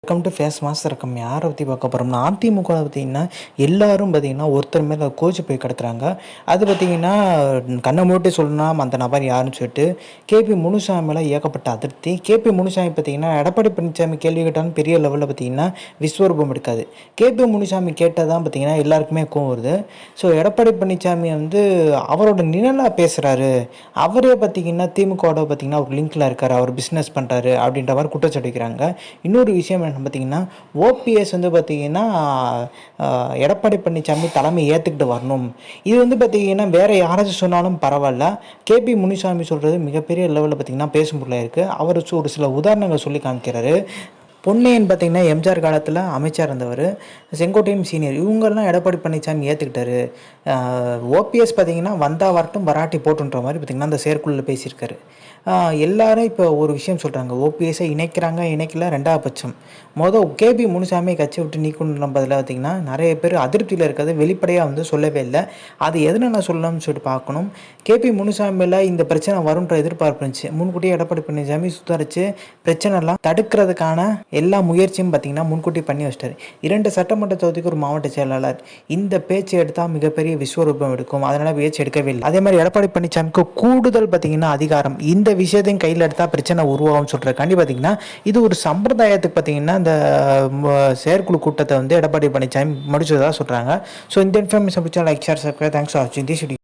Welcome to face master இருக்கும். யாரை பற்றி பார்க்க போகிறோம்னா அதிமுக பார்த்திங்கன்னா எல்லாரும் பார்த்திங்கன்னா ஒருத்தர் மேலே கோச்சு போய் கிடக்குறாங்க. அது பார்த்திங்கன்னா கண்ணை மூட்டி சொல்லணும்னா அந்த நபர் யாருன்னு சொல்லிட்டு கேபி முனுசாமி மேலே ஏகப்பட்ட அதிருப்தி. கேபி முனுசாமி பார்த்திங்கன்னா எடப்பாடி பழனிசாமி கேள்வி கேட்டாலும் பெரிய லெவலில் பார்த்திங்கன்னா விஸ்வரூபம் எடுக்காது. கேபி முனுசாமி கேட்டதான் பார்த்திங்கன்னா எல்லாருக்குமே கோவம் வருது. ஸோ எடப்பாடி பழனிசாமி அவரோட நிழலாக பேசுகிறாரு. அவரே பார்த்திங்கன்னா திமுகவோட பார்த்திங்கன்னா ஒரு லிங்க்கில் இருக்கார், அவர் பிஸ்னஸ் பண்ணுறாரு அப்படின்ற மாதிரி குற்றச்சாட்டு வைக்கிறாங்க. இன்னொரு விஷயம் பார்த்தீங்கன்னா ஓபிஎஸ் பார்த்தீங்கன்னா எடப்பாடி பழனிசாமி தலைமை ஏற்றுக்கிட்டு வரணும். இது பார்த்தீங்கன்னா வேற யாராச்சும் சொன்னாலும் பரவாயில்ல, கேபி முனுசாமி சொல்கிறது மிகப்பெரிய லெவலில் பார்த்தீங்கன்னா பேசும் பொருளாக இருக்குது. அவர் ஒரு சில உதாரணங்கள் சொல்லி காமிக்கிறாரு. பொன்னையன் பார்த்திங்கன்னா எம்ஜிஆர் காலத்தில் அமைச்சர் இருந்தவர், செங்கோட்டையன் சீனியர், இவங்கெல்லாம் எடப்பாடி பழனிசாமி ஏற்றுக்கிட்டாரு. ஓபிஎஸ் பார்த்திங்கன்னா வந்தால் வரட்டும் வராட்டி போட்டுன்ற மாதிரி பார்த்திங்கன்னா அந்த செயற்குழுவில் பேசியிருக்காரு. எல்லாரும் இப்போ ஒரு விஷயம் சொல்கிறாங்க, ஓபிஎஸ்ஸை இணைக்கல ரெண்டாவது பட்சம். கேபி முனுசாமி கட்சி விட்டு நீக்கணுன்ற பதில் பார்த்திங்கன்னா நிறைய பேர் அதிருப்தியில் இருக்கிறது வெளிப்படையாக சொல்லவே இல்லை. அது எதுனா நான் சொல்லணும்னு சொல்லிட்டு பார்க்கணும். கேபி முனுசாமியில் இந்த பிரச்சனை வரும்ன்ற எதிர்பார்ப்பு இருந்துச்சு. முன்கூட்டியே எடப்பாடி பழனிசாமி சுத்தரித்து பிரச்சனைலாம் தடுக்கிறதுக்கான எல்லா முயற்சியும் பார்த்திங்கன்னா முன்கூட்டி பண்ணி வச்சிட்டாரு. 2 சட்டமன்ற தொகுதிக்கு ஒரு மாவட்ட செயலாளர், இந்த பேச்சு எடுத்தால் மிகப்பெரிய விஸ்வரூபம் எடுக்கும், அதனால் பேச்சு எடுக்கவே இல்லை. அதே மாதிரி எடப்பாடி பழனிசாமிக்கு கூடுதல் பார்த்திங்கன்னா அதிகாரம், இந்த விஷயத்தையும் கையில் எடுத்தால் பிரச்சனை உருவாகும்னு சொல்கிறக்காண்டி பார்த்திங்கன்னா இது ஒரு சம்பிரதாயத்துக்கு பார்த்திங்கன்னா இந்த செயற்குழு கூட்டத்தை எடப்பாடி பழனிசாமி முடிச்சதாக சொல்கிறாங்க. ஸோ இந்த இன்ஃபர்மேஷன் பிடிச்சா like, share, subscribe. Thanks for வாட்சிங் திஸ் வீடியோ.